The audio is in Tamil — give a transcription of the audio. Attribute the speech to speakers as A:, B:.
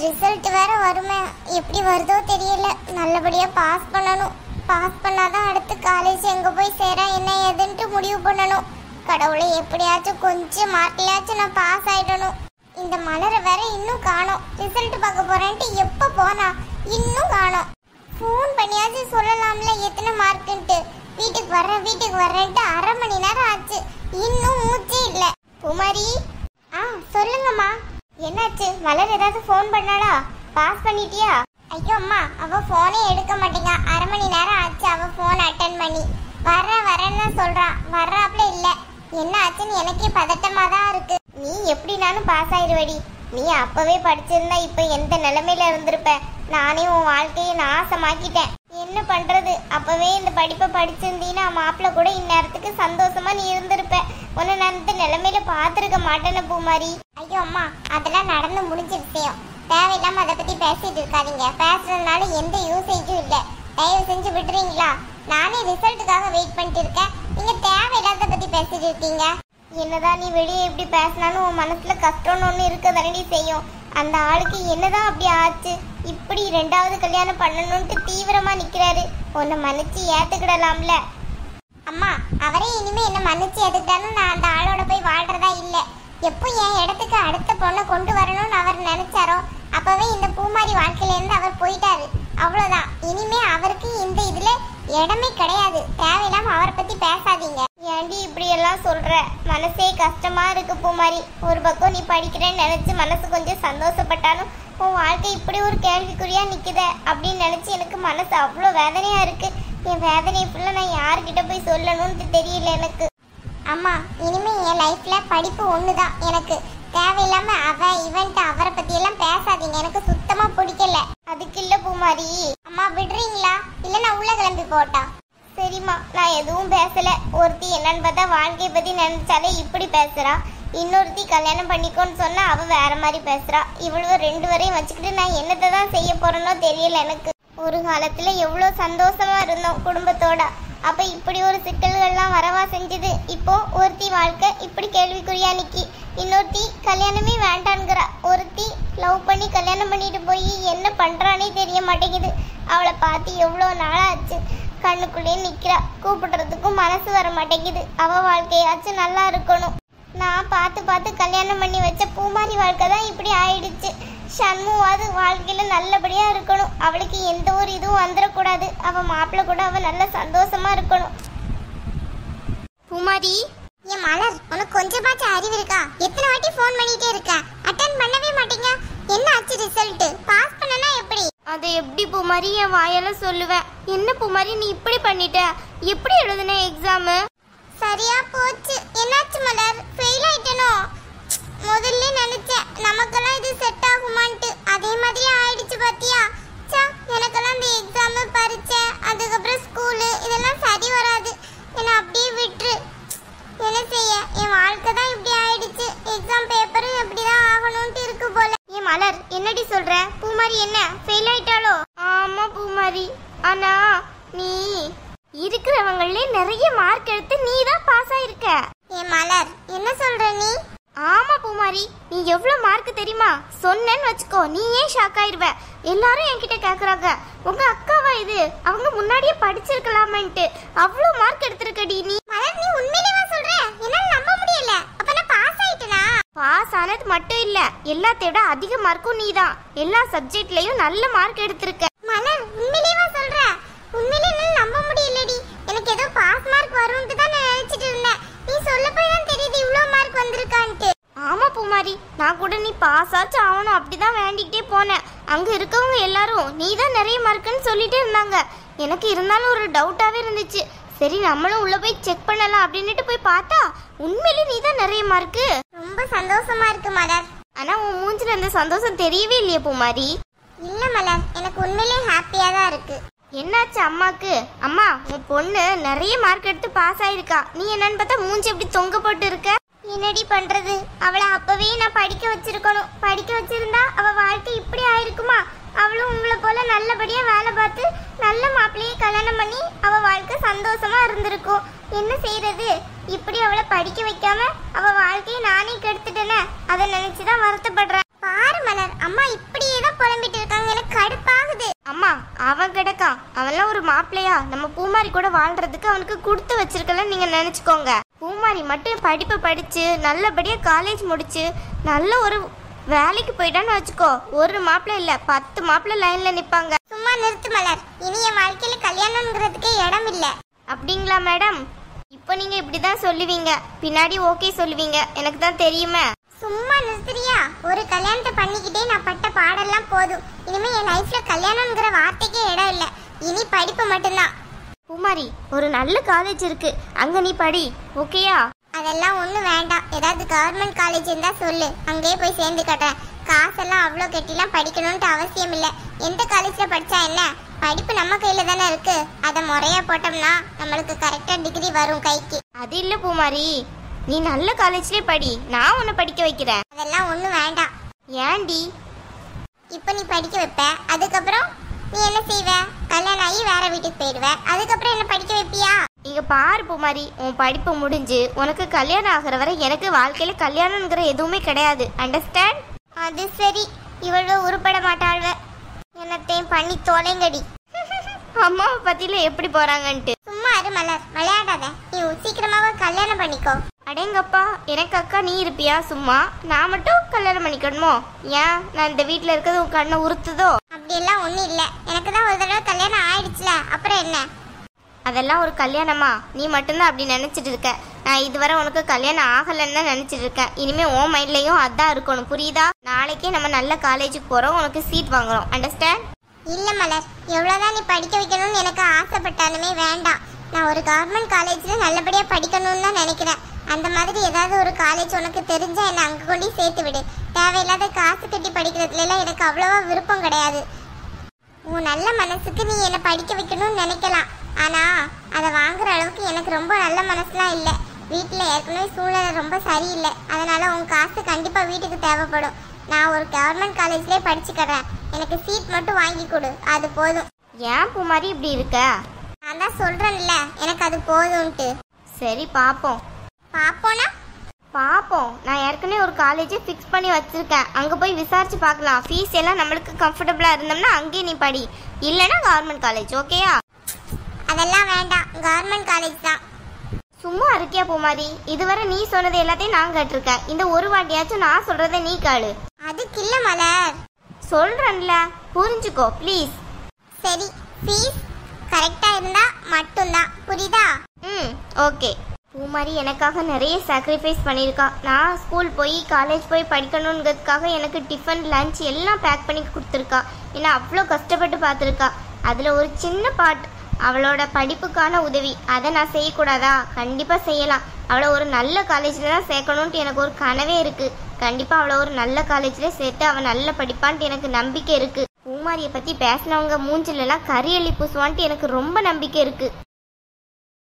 A: ரிசல்ட் வேற வருமே, எப்படி வருதோ தெரியல. நல்லபடியா பாஸ் பண்ணணும். பாஸ் பண்ணாதான் அடுத்து காலேஜ் எங்க போய் சேர என்ன ஏதுன்ட்டு முடிவு பண்ணணும். கடவுளை எப்படியாச்சும் கொஞ்சம் மார்க்லயாச்சும் நான் பாஸ் ஆயிடணும். இந்த மலரை வேற இன்னும் காணோம். ரிசல்ட் பார்க்க போறேன்ட்டு எப்ப போனா இன்னும் காணோம். ஃபோன் பண்ணியாச்சும் சொல்லலாம்ல எத்தனை மார்க்குன்ட்டு. வீட்டுக்கு வரேன்ட்டு 1/2 மணி நேரம் ஆச்சு, இன்னும் மூச்சே இல்ல. குமாரி, சொல்லுங்கம்மா. என்னாச்சு? மலர் ஏதாவது ஃபோன் பண்ணாளா? பாஸ் பண்ணிட்டியா? ஐயோ அம்மா, அவ ஃபோனே எடுக்க மாட்டேங்க. 1/2 மணி நேரம் ஆச்சு அவ ஃபோன் அட்டன் பண்ணி. வரேன்னு சொல்றான், வர்றாப்ல இல்ல. என்ன ஆச்சுன்னு எனக்கே பதட்டமா தான் இருக்கு. நீ எப்படினாலும் பாஸ் ஆயிடுவடி. நீ அப்பவே படிச்சிருந்தா இப்ப எந்த நிலைமையில இருந்திருப்ப. நானே உன் வாழ்க்கையை நாசமாக்கிட்டேன். என்ன பண்றது? அப்பவே இந்த படிப்பை படிச்சிருந்தீன்னா மாப்பிள்ள கூட இந்நேரத்துக்கு சந்தோஷமா நீ இருந்திருப்ப. உன்னை நான் இந்த நிலைமையில பாத்துருக்க மாட்டேன்னு பூமாரி. ஐயோ அம்மா, அதெல்லாம் நடந்து முடிஞ்ச விஷயம். தேவையில்லாம அதை பத்தி பேசிட்டு இருக்காதீங்க. பேசுறதுனால எந்த யூசேஜும் இல்லை. தயவு செஞ்சு விட்டுறீங்களா? நானே ரிசல்ட்டுக்காக வெயிட் பண்ணிட்டு இருக்கேன். நீங்க தேவையில்லாத பத்தி பேசிட்டு இருக்கீங்க. என்னதான் நீ வெளியே எப்படி பேசினாலும் உன் மனசுல கஷ்டம்னு ஒண்ணு இருக்க தானடி செய்யும். அந்த ஆளுக்கு என்னதான் அப்படி ஆச்சு? இப்படி 2வது கல்யாணம் பண்ணணும்ட்டு தீவிரமா நிக்கிறாரு. உன்னை மன்னிச்சு ஏத்துக்கிடலாம்ல. அம்மா, அவரே இனிமே என்ன மன்னிச்சு ஏத்துக்கிட்டாலும் நான் அந்த ஆளோட போய் வாழ்றதா இல்ல. எப்போ என் இடத்துக்கு அடுத்த பொண்ணை கொண்டு வரணும்னு அவர் நினைச்சாரோ அப்பவே இந்த பூமாரி வாழ்க்கையில இருந்து அவர் போயிட்டாரு. அவ்வளவுதான். இனிமே அவருக்கு இந்த இதுல இடமே கிடையாது. தேவையில்லாம அவரை பத்தி பேசாதீங்க. ஏண்டி இப்படி எல்லாம் சொல்ற? மனசே கஷ்டமா இருக்கு பூமாரி. ஒரு பக்கம் நீ படிக்கிறேன்னு நினைச்சு மனசு கொஞ்சம் சந்தோஷப்பட்டாலும் உன் வாழ்க்கை இப்படி ஒரு கேள்விக்குறியா நிக்குத அப்படின்னு நினைச்சு எனக்கு மனசு அவ்வளோ வேதனையா இருக்கு. என் வேதனையை ஃபுல்லா நான் யாருக்கிட்ட போய் சொல்லணும்னு தெரியல எனக்கு. அம்மா, இனிமே என் லைஃப்ல படிப்பு ஒண்ணுதான் எனக்கு. தேவையில்லாம இவன்ட்டு அவரை பத்தி எல்லாம் பேசாதீங்க. எனக்கு சுத்தமா பிடிக்கல. அதுக்கு இல்ல பூமாரி. அம்மா விடுறீங்களா? இல்ல நான் உள்ள கிளம்பி போட்டா? சரிம்மா, நான் எதுவும் பேசல. ஒருத்தி என்னன்னு பார்த்தா வாழ்க்கையை பத்தி நினைச்சாலே இப்படி பேசுறா. இன்னொருத்தி கல்யாணம் பண்ணிக்கோன்னு சொன்னா அவ வேற மாதிரி பேசுறா. இவ்வளவு 2 வரையும் வச்சுக்கிட்டு நான் என்னத்தை தான் செய்ய போறேனோ தெரியல எனக்கு. ஒரு காலத்துல எவ்வளவு சந்தோஷமா இருந்தோம் குடும்பத்தோட. அப்ப இப்படி ஒரு சிக்கல்கள்லாம் வரவா செஞ்சது. இப்போ ஒருத்தி வாழ்க்கை இப்படி கேள்விக்குறியா நிக்கி. இன்னொருத்தி கல்யாணமே வேண்டான்கிறா. ஒருத்தி லவ் பண்ணி கல்யாணம் பண்ணிட்டு போய் என்ன பண்றானே தெரிய மாட்டேங்குது. அவளை பார்த்து எவ்வளோ நாளாச்சு. கண்ணுக்குள்ளேயே நிக்கிறா. கூப்பிடுறதுக்கும் மனசு வர மாட்டேங்குது. அவ வாழ்க்கையாச்சும் நல்லா இருக்கணும். நான் பார்த்து கல்யாணம் பண்ணி வச்ச பூமாரி வாழ்க்கை தான் இப்படி ஆயிடுச்சு. ஷண்முவாது வாழ்க்கையில நல்லபடியா இருக்கணும். அவளுக்கு எந்த ஒரு இதுவும் வந்துடக்கூடாது. அவ மாப்பிள்ள கூட அவ நல்ல சந்தோஷமா இருக்கணும். பூமாரி, என் மலர், உனக்கு கொஞ்சமாச்சும் அறிவு இருக்கா? எத்தனை வாட்டி ஃபோன் பண்ணிட்டே இருக்க, அட்டெண்ட் பண்ணவே மாட்டீங்க. என்ன ஆச்சு ரிசல்ட்? பாஸ் பண்ணனா எப்படி? அதை எப்படி பூமாரி என் வாயால சொல்லுவேன்? என்ன பூமாரி நீ இப்படி பண்ணிட்ட? எப்படி எழுதுன எக்ஸாம்? சரியா போச்சு. என்னாச்சு மலர்? ஃபெயில் ஆயிட்டனோ? முதல்ல நினைச்சேன் நமக்கெல்லாம் இது செட் ஆகுமான்ட்டு. அதே மாதிரி ஆயிடுச்சு பாத்தியா? எனக்கெல்லாம் இந்த எக்ஸாம் பரீட்சை அதுக்கப்புறம் ஸ்கூலு இதெல்லாம் சரி வராது. என்ன அப்படியே விட்டுரு. என்ன செய்ய, என் வாழ்க்கை தான் இப்படி ஆயிடுச்சு. எக்ஸாம் பேப்பரும் எப்படிதான் ஆகணும்ட்டு இருக்கு போல. ஏன் மலர், என்னடி சொல்ற? பூமாரி என்ன ஃபெயில் ஆயிட்டாளோ? ஆமா பூமாரி, ஆனா நீ இருக்கிறவங்களே நிறைய மார்க் எடுத்து நீ தான் பாஸ் ஆயிருக்க. ஏன் மலர், என்ன சொல்ற நீ? ஆமா பூமாரி, நீ எவ்வளவு மார்க் தெரியுமா? சொன்னேன்னு வச்சுக்கோ நீ ஏன் ஷாக் ஆயிருவ. எல்லாரும் என்கிட்ட கேக்குறாங்க, உங்க அக்காவா இது? அவங்க முன்னாடியே படிச்சிருக்கலாமேன்ட்டு. அவ்வளவு மார்க் எடுத்திருக்கடி நீ. மலர், நீ உண்மையிலேவா சொல்ற? என்னால நம்ப முடியல. அப்ப நான் பாஸ் ஆயிட்டேனா? பாஸ் ஆனது மட்டும் இல்ல, எல்லாத்தையும் விட அதிக மார்க்கும் நீதான். எல்லா சப்ஜெக்ட்லயும் நல்ல மார்க் எடுத்திருக்க. மலர், உண்மையிலேவா சொல்ற? உண்மையிலே என்னால நம்ப முடியலடி. எனக்கு ஏதோ பாஸ் மார்க் வரும்னு தான் நான் நினைச்சிட்டு இருந்தேன். நீ சொல்லப்போ தான் தெரியுது இவ்வளவு மார்க் வந்திருக்கான்ட்டு. ஆமா பூமாரி, நான் கூட நீ பாஸ் ஆச்சு ஆகணும் அப்படிதான் வேண்டிக்கிட்டே போனேன். அங்க இருக்கவங்க எல்லாரும் நீ தான் நிறைய மார்க்குன்னு சொல்லிட்டே இருந்தாங்க. எனக்கு இருந்தாலும் ஒரு டவுட்டாவே இருந்துச்சு. சரி நம்மளும் உள்ள போய் செக் பண்ணலாம் அப்படின்னுட்டு போய் பார்த்தா உண்மையிலே நீ தான் நிறைய மார்க்கு. ரொம்ப சந்தோஷமா இருக்கு மலர். ஆனா உன் மூஞ்சில அந்த சந்தோஷம் தெரியவே இல்லையே பூமாரி. இல்ல மலர், எனக்கு உண்மையிலே ஹாப்பியா தான் இருக்கு. என்னாச்சு அம்மாக்கு? அம்மா, உன் பொண்ணு நிறைய மார்க் எடுத்து பாஸ் ஆயிருக்கா. நீ என்னன்னு பார்த்தா மூஞ்சி எப்படி தொங்க போட்டு இருக்க? என்னடி பண்றது? அவளை அப்பவே நான் படிக்க வச்சிருக்கணும். படிக்க வச்சிருந்தா அவ வாழ்க்கை இப்படி ஆயிருக்குமா? அவளும் உங்களை போல நல்லபடியா வேலை பார்த்து நல்ல மாப்பிள்ளையே கல்யாணம் பண்ணி அவ வாழ்க்கை சந்தோஷமா இருந்திருக்கும். என்ன செய்யறது? இப்படி அவளை படிக்க வைக்காம அவ வாழ்க்கையை நானே கெடுத்துட்டேனே. அதை நினைச்சுதான் வருத்தப்படுறேன். பாரு மலர், அம்மா இப்படியே தான்
B: அவன் கிடக்கான். அவன்லாம் ஒரு மாப்பிள்ளையா? நம்ம பூமாரி கூட வாழ்றதுக்கு அவனுக்கு கொடுத்து வச்சிருக்கலன்னு நீங்க நினைச்சுக்கோங்க. பூமாரி மட்டும் படிப்பை படிச்சு நல்லபடியா காலேஜ் முடிச்சு நல்ல ஒரு வேலைக்கு போயிட்டான்னு வச்சுக்கோ, ஒரு மாப்பிள்ளை இல்ல 10 மாப்பிள்ளை லைன்ல நிப்பாங்க.
A: சும்மா நிறுத்து மலர், இனி என் வாழ்க்கையில கல்யாணம்ங்கிறதுக்கே இடம் இல்ல.
B: அப்படிங்களா மேடம்? இப்போ நீங்க இப்படிதான் சொல்லுவீங்க, பின்னாடி ஓகே சொல்லுவீங்க, எனக்கு தான் தெரியுமே.
A: சும்மா நிறுத்துறியா? ஒரு கல்யாணத்தை பண்ணிக்கிட்டே நான் பட்ட பாடெல்லாம் போதும். இனிமே என் லைஃப்ல கல்யாணம்ங்கிற வார்த்தைக்கே இடம் இல்ல. இனி படிப்பு மட்டும்தான்.
B: பூமாரி, ஒரு நல்ல காலேஜ் இருக்கு, அங்க நீ படி, ஓகேயா?
A: அதெல்லாம் ஒண்ணும் வேண்டாம். ஏதாவது கவர்மெண்ட் காலேஜ் இருந்தா சொல்லு, அங்கேயே போய் சேர்ந்து கட்டுறேன். காசெல்லாம் அவ்வளோ கட்டிலாம் படிக்கணும்ட்டு அவசியம் இல்லை. எந்த காலேஜ்ல படிச்சா என்ன, படிப்பு நம்ம கையில தானே இருக்கு. அதை முறையா போட்டோம்னா நம்மளுக்கு கரெக்டா டிகிரி வரும் கைக்கு.
B: அது இல்ல பூமாரி, நீ நல்ல காலேஜ்லயே படி, நான் உன்னை படிக்க வைக்கிறேன்.
A: அதெல்லாம் ஒண்ணும் வேண்டாம்.
B: ஏண்டி?
A: இப்ப நீ படிக்க வைப்ப, அதுக்கப்புறம் நீ என்ன செய்வ? கல்யாணம் ஆகி வேற வீட்டுக்கு போயிடுவ, அதுக்கப்புறம் என்ன படிக்க வைப்பியா?
B: இங்க பாரு பூமாரி, உன் படிப்பு முடிஞ்சு உனக்கு கல்யாணம் ஆகிற வரை எனக்கு வாழ்க்கையில கல்யாணம்ங்கிற எதுவுமே கிடையாது. அண்டர்ஸ்டாண்ட்?
A: அது சரி, இவ்வளவு உருப்பட மாட்டாள்வ. என்னத்தையும் பண்ணி தொலைங்கடி.
B: அம்மாவை பத்தியில எப்படி போறாங்கன்ட்டு.
A: சும்மா இரு மலர், விளையாடாத. நீ சீக்கிரமாவே கல்யாணம் பண்ணிக்கோ.
B: அடேங்கப்பா, எனக்கு அக்கா நீ இருப்பியா? சும்மா நான் மட்டும் கல்யாணம் பண்ணிக்கணுமோ? ஏன் நான் இந்த வீட்டுல இருக்கிறது உன் கண்ணை உறுத்துதோ?
A: அப்படியெல்லாம் ஒண்ணும் இல்ல, எனக்கு தான் ஒரு தடவை கல்யாணம் ஆயிடுச்சுல, அப்புறம் என்ன?
B: அதெல்லாம் ஒரு கல்யாணமா? நீ மட்டும்தான் அப்படி நினைச்சிட்டு இருக்க. நான் இதுவரை உனக்கு கல்யாணம் ஆகலன்னு நினைச்சிட்டு இருக்கேன். இனிமே உன் மைண்ட்லயும் அதான் இருக்கணும், புரியுதா? நாளைக்கே நம்ம நல்ல காலேஜுக்கு போறோம், உனக்கு சீட் வாங்குறோம். அண்டர்ஸ்டாண்ட்?
A: இல்ல மலர், எவ்வளவுதான் நீ படிக்க வைக்கணும்னு எனக்கு ஆசைப்பட்டாலுமே வேண்டாம். நான் ஒரு கவர்மெண்ட் காலேஜ்ல நல்லபடியா படிக்கணும்னு தான் நினைக்கிறேன். அந்த மாதிரி ஏதாவது ஒரு காலேஜ் உனக்கு தெரிஞ்சா என்ன அங்க கொண்டு சேர்த்து விடு. தேவையில்லாத காசு கட்டி படிக்கிறதுல எல்லாம் எனக்கு அவ்வளவா விருப்பம் கிடையாது. உன் நல்ல மனசுக்கு நீ என்னை படிக்க வைக்கணும்னு நினைக்கலாம், ஆனா அதை வாங்குற அளவுக்கு எனக்கு ரொம்ப நல்ல மனசுலாம் இல்லை. வீட்டுல ஏற்கனவே சூழ்நிலை ரொம்ப சரியில்லை, அதனால உன் காசு கண்டிப்பா வீட்டுக்கு தேவைப்படும். நான் ஒரு கவர்மெண்ட் காலேஜ்லயே படிச்சுக்கிறேன், எனக்கு சீட் மட்டும் வாங்கி கொடு, அது போதும்.
B: ஏன் பூமாரி இப்படி இருக்க?
A: நான் தான் சொல்றேன்ல, எனக்கு அது போதும்ட்டு.
B: சரி பாப்போம்.
A: பாப்போனா?
B: பாப்போம். நான் ஏற்கனவே ஒரு காலேஜை ஃபிக்ஸ் பண்ணி வச்சிருக்கேன், அங்க போய் விசாரிச்சு பார்க்கலாம். ஃபீஸ் எல்லாம் நம்மளுக்கு கம்ஃபர்டபுளா இருந்தோம்னா அங்கேயே நீ படி, இல்லைன்னா கவர்மெண்ட் காலேஜ். ஓகேயா?
A: அதெல்லாம் வேண்டாம், கவர்மெண்ட் காலேஜ் தான்.
B: சும்மா இருக்கியா பூமாரி? இதுவரை நீ சொன்னது எல்லாத்தையும் நான் கேட்டிருக்கேன். இந்த ஒரு வாட்டியாச்சும் நான் சொல்றதை நீ கேளு.
A: அதுக்கு இல்ல மலர்,
B: சொல்றேன்ல, புரிஞ்சுக்கோ ப்ளீஸ்.
A: சரி, ஃபீஸ் கரெக்டா இருந்தா மட்டும்தான், புரியுதா?
B: ஓகே. பூமாரி எனக்காக நிறைய சாக்ரிஃபைஸ் பண்ணியிருக்கா. நான் ஸ்கூல் போய் காலேஜ் போய் படிக்கணுங்கிறதுக்காக எனக்கு டிஃபன் லஞ்ச் எல்லாம் பேக் பண்ணி கொடுத்துருக்கா. ஏன்னா அவ்வளோ கஷ்டப்பட்டு பார்த்துருக்கா. அதில் ஒரு சின்ன பார்ட் அவளோட படிப்புக்கான உதவி, அதை நான் செய்யக்கூடாதா? கண்டிப்பாக செய்யலாம். அவளை ஒரு நல்ல காலேஜில் தான் சேர்க்கணுன்ட்டு எனக்கு ஒரு கனவே இருக்குது. கண்டிப்பாக அவளை ஒரு நல்ல காலேஜில் சேர்த்து அவள் நல்ல படிப்பான்ட்டு எனக்கு நம்பிக்கை இருக்குது. பூமாரியை பற்றி பேசினவங்க மூஞ்சிலெல்லாம் கரியள்ளி பூசுவான்ட்டு எனக்கு ரொம்ப நம்பிக்கை இருக்குது.